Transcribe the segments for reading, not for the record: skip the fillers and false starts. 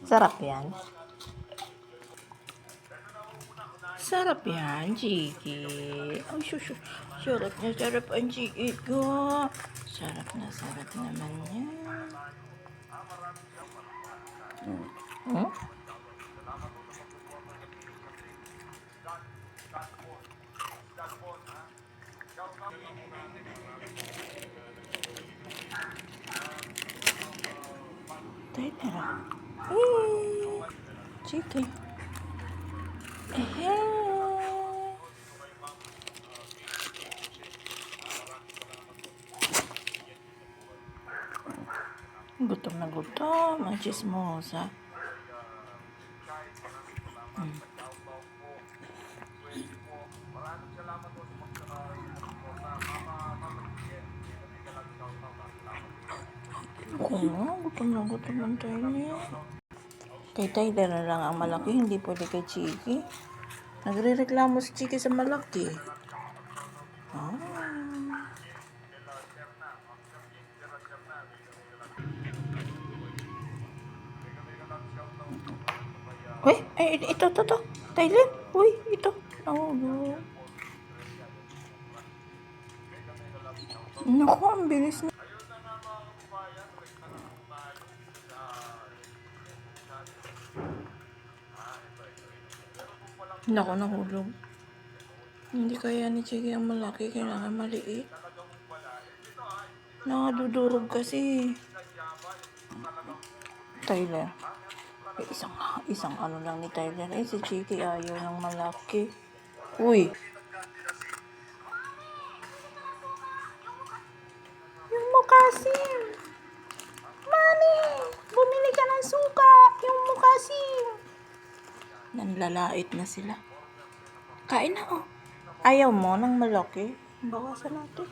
Sarap yan. Sarap yan, Chiki. Ay, sarap na sarap ang Chiki ko. Sarap na sarap naman yan. Hmm? Teka. Chiki. Gutom na gutom. Ang chismosa. Gutom na gutom ang tayo niya. Kay Tyler na lang ang malaki, hindi pwede kay Chiki. Nagre-reklamo si Chiki sa malaki. Uy, ito. Tyler, uy, ito. Oh, no. Naku, ang bilis na. Naku, nahulog. Hindi kaya ni Chiki ang malaki, kailangan maliit. Nakadudurog kasi. Tyler. Isang ano lang ni Tyler. Si Chiki ayaw ng malaki. Uy. Yung mukasim. Mami, bumili ka ng suka. Yung mukasim. Nanlalait na sila. Kain na, oh. Ayaw mo ng malaki? Bawasan natin.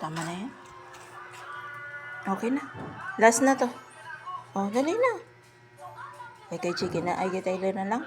Tama na yan. Okay na. Last na to. Oh, dali na. Kay Chiki na. Ay, kay Tyler na lang.